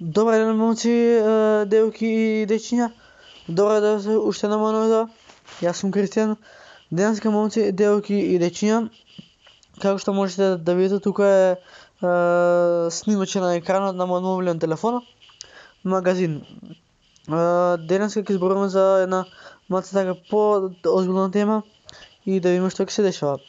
Добър ден, момци, девойки и дечиња. Добро дојдовте уште на мојот видео. Јас сум Кристијан. Денеска, момци, девойки и дечиња, како што можете да видите, тука е снимаче на екранот на мојот мобилен телефон. Магазин. Денеска ќе зборуваме за една малце така по-озбилна тема и да видиме што ќе се дешава.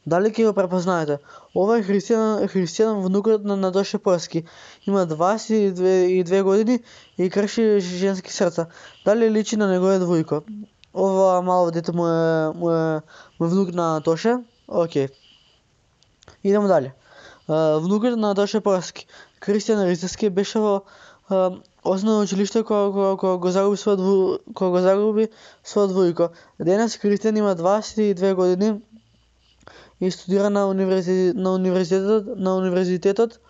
Дали ќе го препознаете? Ова е Христијан, внукот на Тоше Порски. Има 22 години и крши женски срца. Дали личи на неговиот војко? Ова мало дете му е внук на Тоше? Окей. Идемо дале. Внукот на Тоше Порски, Христијан Рицарски, беше во основно училиште кога го загуби својот војко. Денес Христијан има 22 години и студира на универзитетот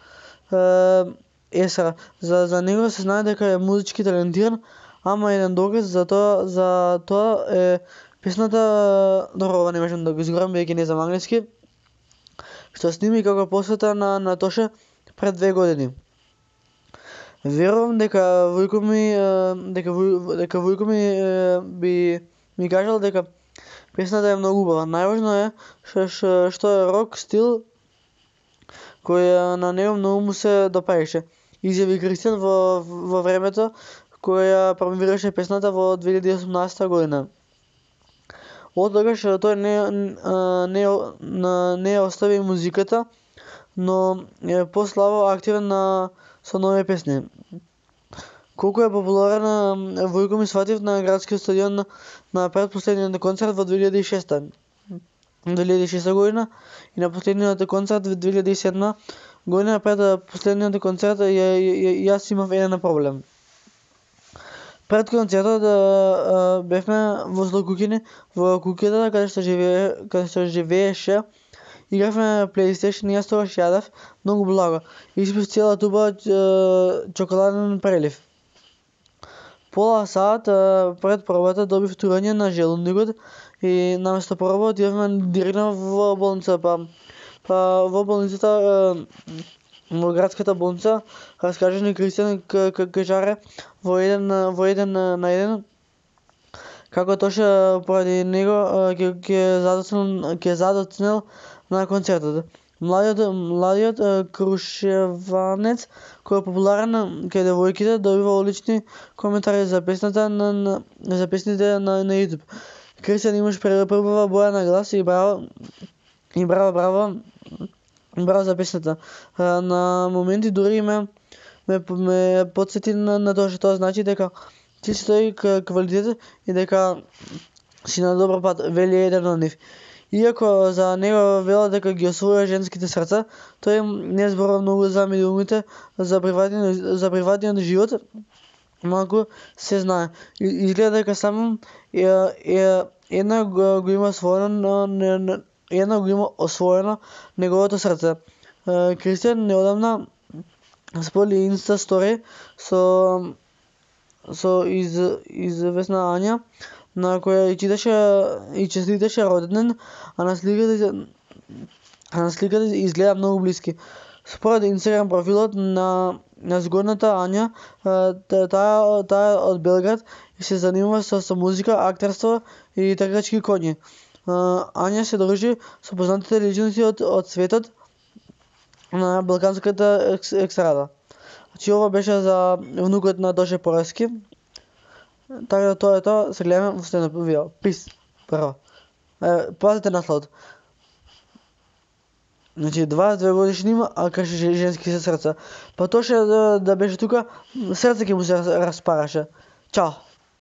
ЕСА. За него се знае дека е музички талентиран, ама еден доказ за тоа е песната, добро, ова не можам да го изгорам бидејќи не знам англиски, што сними како посвета на Тоше пред 2 години. Верувам дека војко ми би ми кажал дека песната е многу убава. Најважно е што е рок стил кој на него многу му се допаѓаше. Изјави Христијан во времето кој ја промовираше песната во 2018 година. Од тогаш тој не остави музиката, но е послабо активен со нови песни. Колку е популарен војко ми сватив на градскиот стадион на предпоследниот концерт во 2006 година и на последниот концерт во 2007 година. Пред последниот концерт јас имав еден проблем. Пред концертот бевме во Злокукини, во куќата каде што живееше. Игравме PlayStation и јас тогаш јадев многу благо. Испив цела туба чоколаден прелив. Пола сат пред пробата добив турање на желудникот и наместо проба отидовме директно во болница. Во болницата, во градската болница, раскажани Христијан кажаре во еден на еден како Тоше поради него ќе задоцнел на концертот. Младиот крушеванец кој е популарен кај девојките добива одлични коментари за песните на YouTube. Кристијан имаш пребава боја на глас и браво за песната. На моменти дури ме потсети на Тоше. Тоа значи дека ти си тој квалитет и дека си на добар пат, вели еден од нив. Иако за него велат дека ги освоја женските срца, тој не зборува многу за медиумите, за приватниот живот малку се знае. Изгледа дека само една го има освоено неговото срце. Кристијан неодамна споли инста стори со известна Ања, на која и честиташе роденден, а на сликата изгледа многу блиски. Според Инстаграм профилот на згодната Ања, таа од Белград и се занимава со музика, актерство и тркачки коњи. Ања се дружи со познатите личности од светот на балканската екстрада. Значи ова беше за внукот на Тоше Порски. Така да тоа е тоа, се гледаме во следното видео. Пис. Прво. Пазете насловот. Значи 22 годишни има, а крши женски се срца. Па Тоше да беше тука, срце ќе му се распараше. Чао.